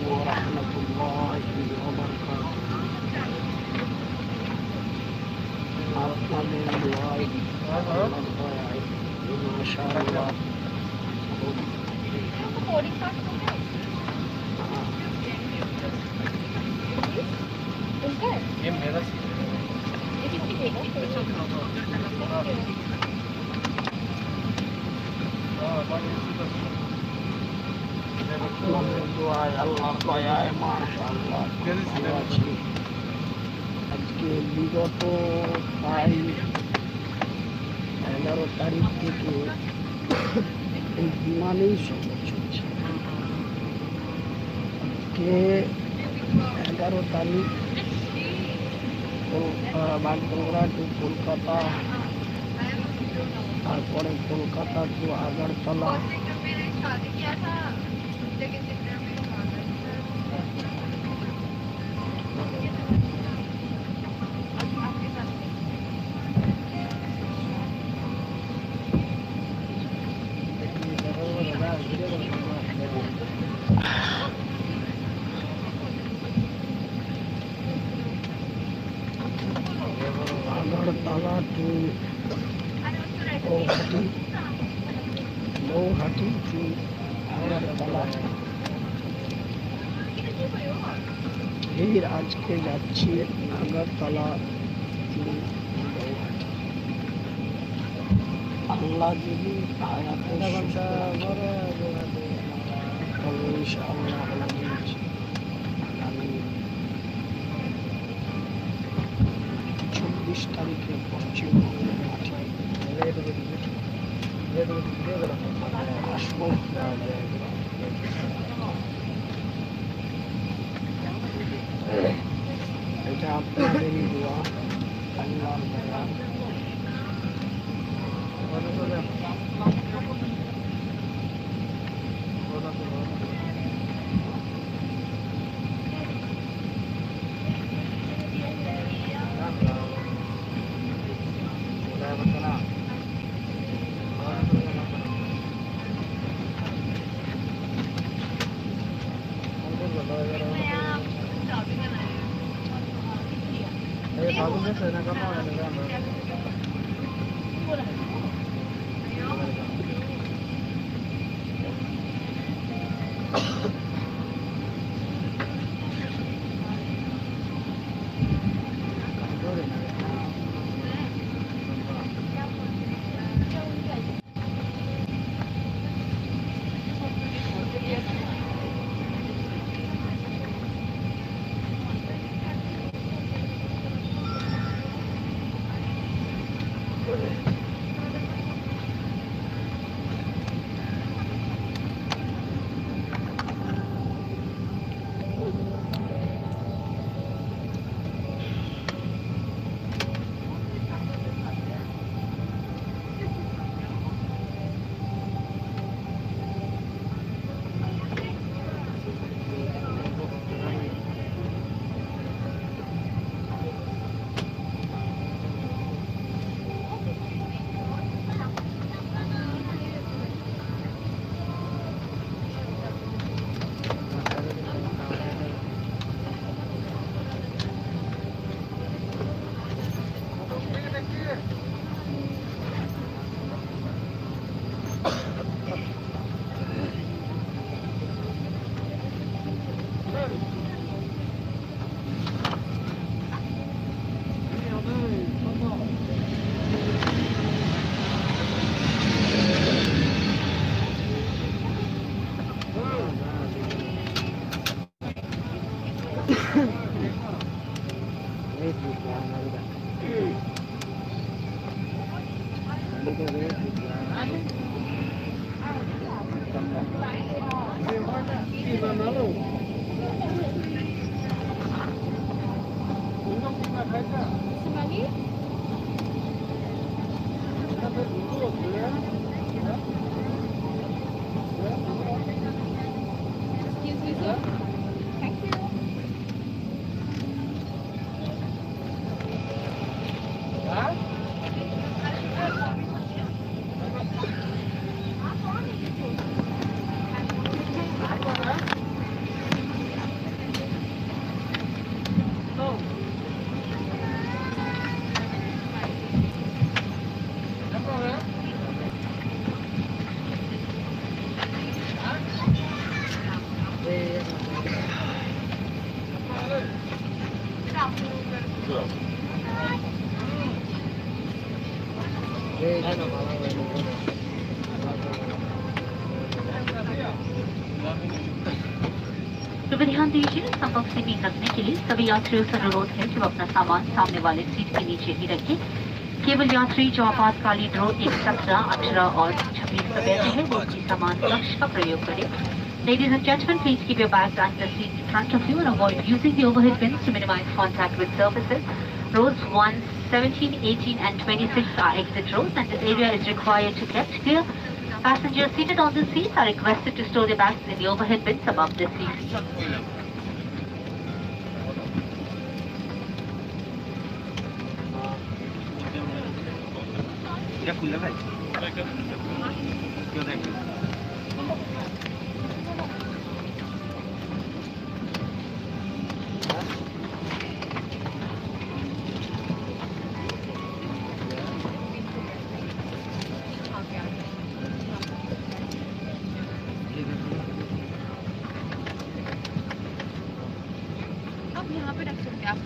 ورحمة الله وبركاته. আপনাদের দোয়ায় আল্লাহর দয়ায় মাশাআল্লাহ আপনাদের দোয়ায় আল্লাহর দয়ায় মাশাআল্লাহ ভালো আছি। আজকে বিগত প্রায় 11 তারিখ থেকে এই বিমানেই সফর চলছে। আজকে 11 তারিখ বাগডোগরা টু কলকাতা, তারপরে Kolkata to Agartala, Agartala to Guwahati to Agartala. আজকে যাচ্ছি আগরতলা টু গৌহাটি। আল্লাহ যদি ইনশাআল্লাহ আগামী 24 তারিখে পশ্চিমবঙ্গে আসবো। এটা আপনাদেরই দোয়া, আল্লাহর দয়া। कृपया ध्यान दीजिए, संपर्क सीमित रखने के लिए सभी यात्रियों से अनुरोध है कि वो अपना सामान सामने वाले सीट के नीचे ही रखें। केवल यात्री जो आपातकालीन रो 117, 18 और 26 पर बैठे हैं वो अपनी सामान कक्ष का प्रयोग करें। Ladies and gentlemen, please keep your bags and the seat in front of you and avoid using the overhead bins to minimize contact with surfaces. Rows 1, 17, 18 and 26 are exit rows and this area is required to kept clear. Passengers seated on the seats are requested to store their bags in the overhead bins above the seats. अब यहाँ पे रख सकते हैं आप।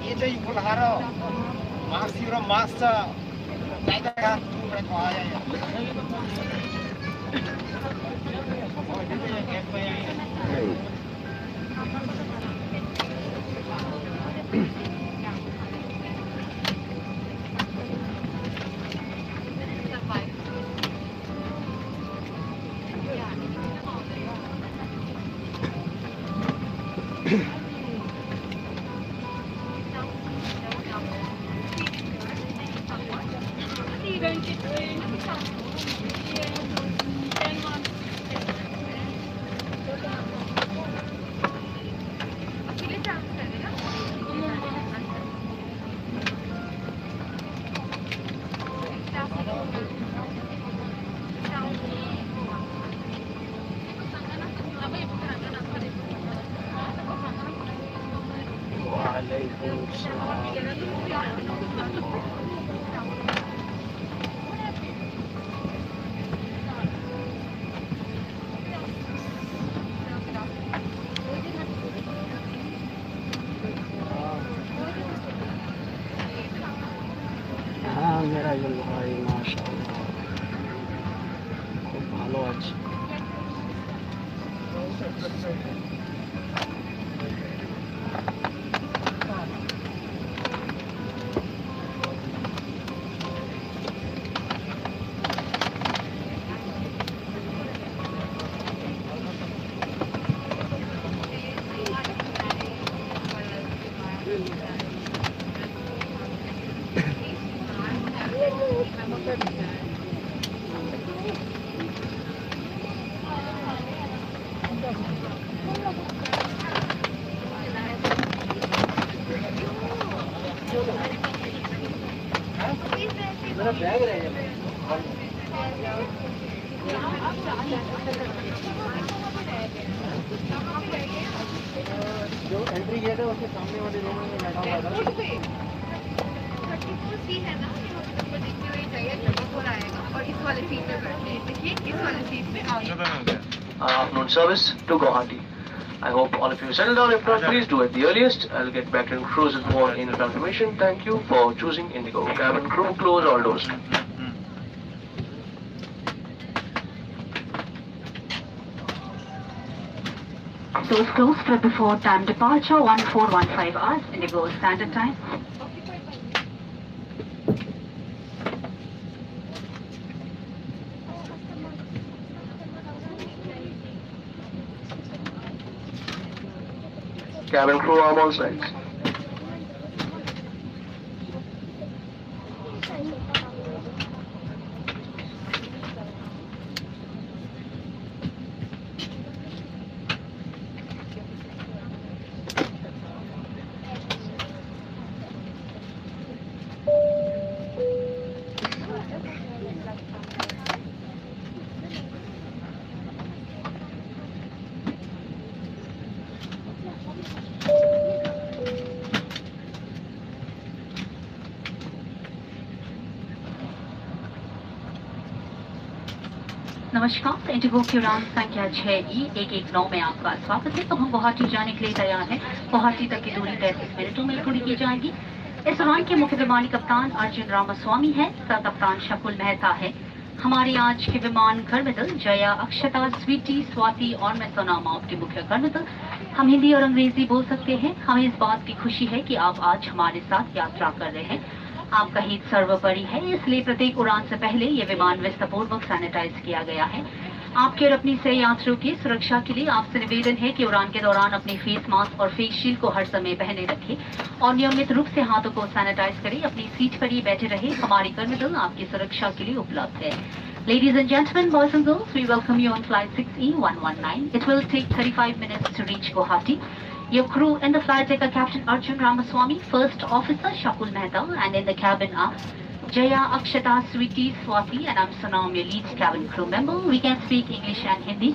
ये चाहिँ बोलाएर मास्क र मास्क गाइदा आया হ্যাঁ মেরাজুল ভাই মাশাআল্লাহ খুব ভালো আছে। मेरा बैग रह गया जो एंट्री गेट है उसके सामने वाले रूम में बैठा हुआ था। 34C है ना, उसको देखते हुए चाहिए 34 आएगा और इस वाले सीट पे बैठे हैं। देखिए इस वाले सीट पे आइए। Afternoon service to Guwahati. I hope all of you settle down. If not, please do at the earliest. I'll get back to cruise with more in confirmation. Thank you for choosing Indigo. Cabin crew, close all doors. Doors closed for before time departure 1415 hours, Indigo standard time. Cabin crew arm all sides. नमस्कार। Indigo की उड़ान संख्या 6E119 में आपका स्वागत है। तो हम गुवाहाटी जाने के लिए तैयार हैं। गुवाहाटी तक की दूरी 35 मिनटों में पूरी की जाएगी। इस उड़ान के मुख्य विमानी कप्तान अर्जुन रामास्वामी है, सह कप्तान शकुल मेहता है। हमारे आज के विमान कर्मिदल जया, अक्षता, स्वीटी, स्वाति और मैं सोनाम आपके मुख्य कर्मिदल। हम हिंदी और अंग्रेजी बोल सकते हैं। हमें इस बात की खुशी है कि आप आज हमारे साथ यात्रा कर रहे हैं। आपका हित सर्वोपरि है, इसलिए प्रत्येक उड़ान से पहले ये विमान व्यवस्थापूर्वक सैनिटाइज किया गया है। आपके और अपनी सह यात्रियों की सुरक्षा के लिए आपसे निवेदन है कि उड़ान के दौरान अपने फेस मास्क और फेस शील्ड को हर समय पहने रखें और नियमित रूप से हाथों को सैनिटाइज करें। अपनी सीट पर ही बैठे रहे। हमारी कर्मिदल आपकी सुरक्षा के लिए उपलब्ध है। Ladies and gentlemen, boys and girls, we welcome you on flight 6E119. It will take 35 minutes to reach Guwahati. Your crew in the flight deck are Captain Arjun Ramaswamy, First Officer Shakul Mehta, and in the cabin are Jaya, Akshata, Sweetie, Swati, and I'm Sonam, your lead cabin crew member. We can speak English and Hindi.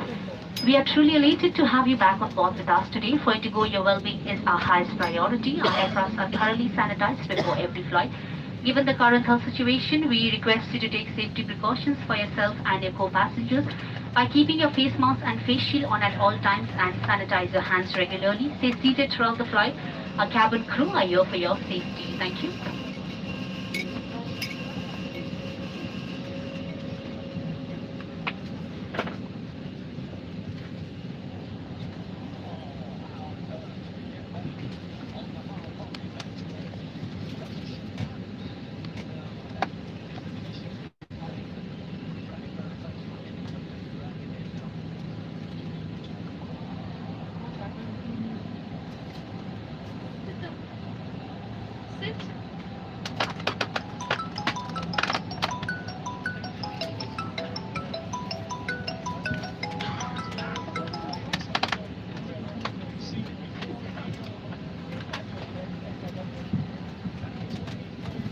We are truly elated to have you back on board with us today. For Indigo, your well-being is our highest priority. Our aircraft are thoroughly sanitized before every flight. Given the current health situation, we request you to take safety precautions for yourself and your co-passengers by keeping your face mask and face shield on at all times and sanitize your hands regularly. Stay seated throughout the flight. Our cabin crew are here for your safety. Thank you.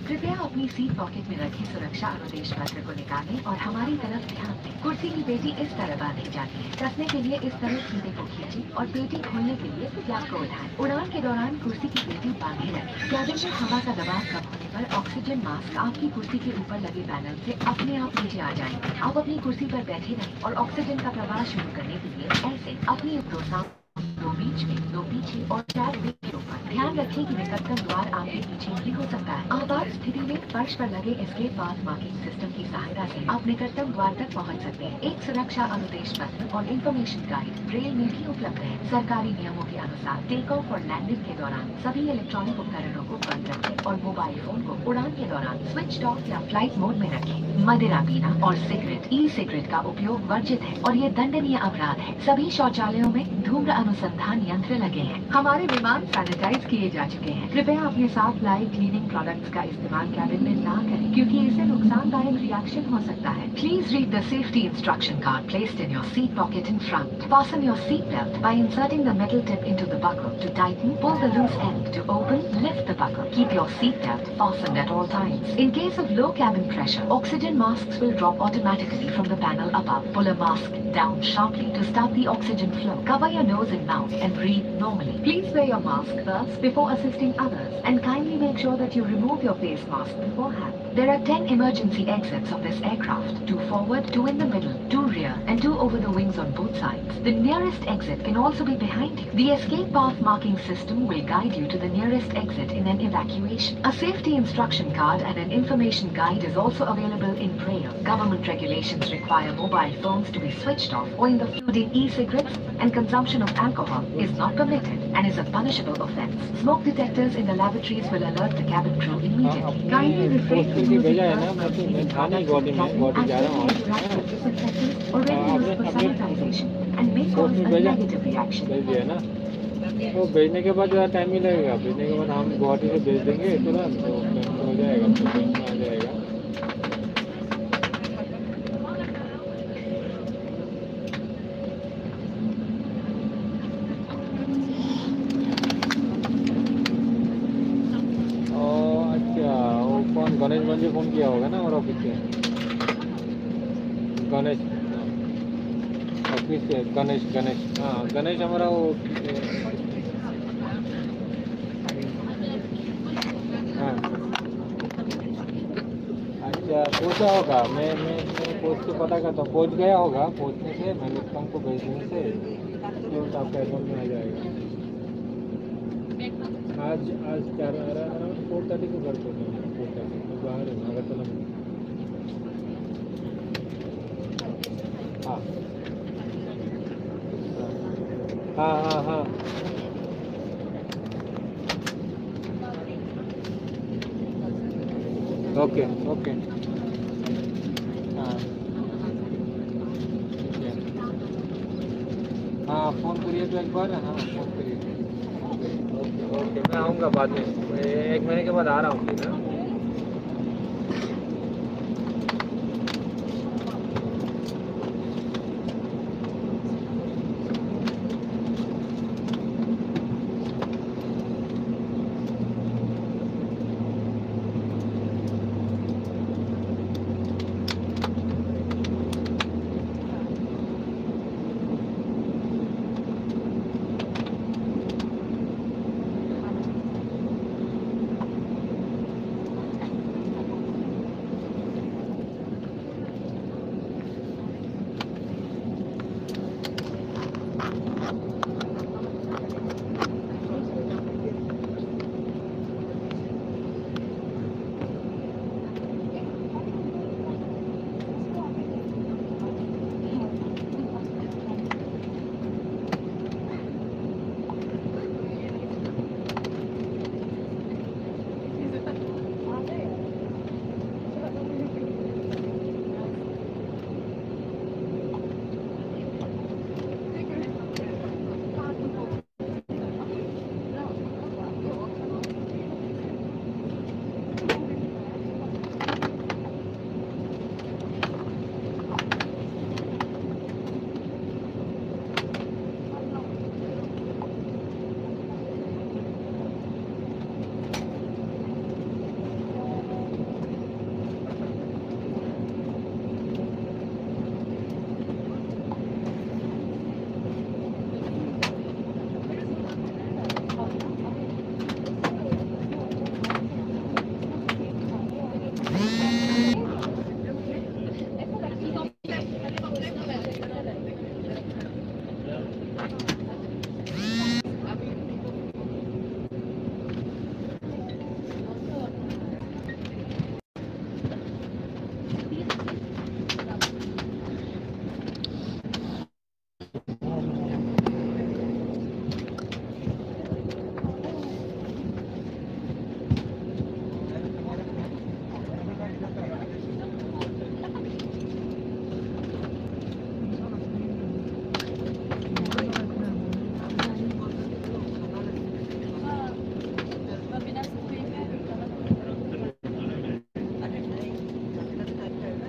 कृपया अपनी seat pocket में रखे सुरक्षा अनुदेश पत्र को निकालें और हमारी तरफ ध्यान दें। कुर्सी की पेटी इस तरह बांधी जाती है। कसने के लिए इस तरह सीधे को खींचें और पेटी खोलने के लिए फ्लैप को उठाएं। उड़ान के दौरान कुर्सी की पेटी बांधे रखें। कैबिन में हवा का दबाव कम होने पर ऑक्सीजन मास्क आपकी कुर्सी के ऊपर लगे पैनल से अपने आप नीचे आ जाएंगे। आप अपनी कुर्सी पर बैठे रहें और ऑक्सीजन का प्रवाह शुरू करने के लिए ऐसे अपनी प्रोत्साहन दो बीच में, दो पीछे और 4 वेग के ऊपर। ध्यान रखें कि निकटतम द्वार आगे पीछे भी हो सकता है। आपात स्थिति में फर्श पर लगे एस्केप पाथ मार्किंग सिस्टम की सहायता से आप निकटतम द्वार तक पहुंच सकते हैं। एक सुरक्षा अनुदेश पत्र और इंफॉर्मेशन गाइड रेल में भी उपलब्ध है। सरकारी नियमों के अनुसार टेक ऑफ और लैंडिंग के दौरान सभी इलेक्ट्रॉनिक उपकरणों को बंद रखें और मोबाइल फोन को उड़ान के दौरान स्विच ऑफ या फ्लाइट मोड में रखें। मदिरा पीना और सिगरेट, ई सिगरेट का उपयोग वर्जित है और ये दंडनीय अपराध है। सभी शौचालयों में धूम्र अनुसंधान यंत्र लगे हैं। हमारे विमान सैनिटाइज किए जा चुके हैं। कृपया अपने साथ लाए क्लीनिंग प्रोडक्ट्स का इस्तेमाल कैबिन में ना करें क्योंकि इससे नुकसानदायक रिएक्शन हो सकता है। Please read the safety instruction card placed in your seat pocket in front. Fasten your seat belt by inserting the metal tip into the buckle. To tighten, pull the loose end. To open, lift the buckle. Keep your seat belt fastened at all times. In case of low cabin pressure, oxygen masks will drop automatically from the panel above. Pull a mask down sharply to start the oxygen flow. Cover your nose and mouth and breathe normally. Please wear your mask first before assisting others and kindly make sure that you remove your face mask beforehand. There are 10 emergency exits of this aircraft, 2 forward, 2 in the middle, 2 rear and 2 over the wings on both sides. The nearest exit can also be behind you. The escape path marking system will guide you to the nearest exit in an evacuation. A safety instruction card and an information guide is also available in Braille. Government regulations require mobile phones to be switched off or in the including e-cigarettes and consumption of alcohol is not permitted and is a punishable offence. Smoke detectors in the lavatories will alert the cabin crew immediately. Kindly refrain from using fast-moving products in the cabin as they may interact with disinfectants already used for sanitization and may cause a negative reaction. तो भेजने के बाद ज़्यादा time ही लगेगा। भेजने के बाद हम गुवाहाटी से भेज देंगे तुरंत, तो हो जाएगा, तो ट्रेन में आ जाएगा। गणेश मुझे फ़ोन किया होगा ना हमारा ऑफिस से। गणेश ऑफिस से गणेश हाँ गणेश हमारा वो हाँ अच्छा पूछा होगा। मैं पूछ के पता करता हूँ, पहुँच गया होगा, पहुँचने से मैं लिखता हूँ को भेजने से तुरंत आपके अकाउंट में आ जाएगा। आज 4:30 को घर पहुँचा हूँ, 4:30 मैं बाहर हूँ अगरतला में। हाँ हाँ हाँ हाँ ओके ओके हाँ ठीक है। हाँ फ़ोन करिए तो एक बार, हाँ फ़ोन करिए। ओके ओके मैं आऊँगा बाद में, मैं 1 महीने के बाद आ रहा हूँ फिर। हाँ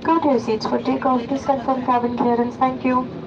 Go to your seats for takeoff. Please confirm cabin clearance. Thank you.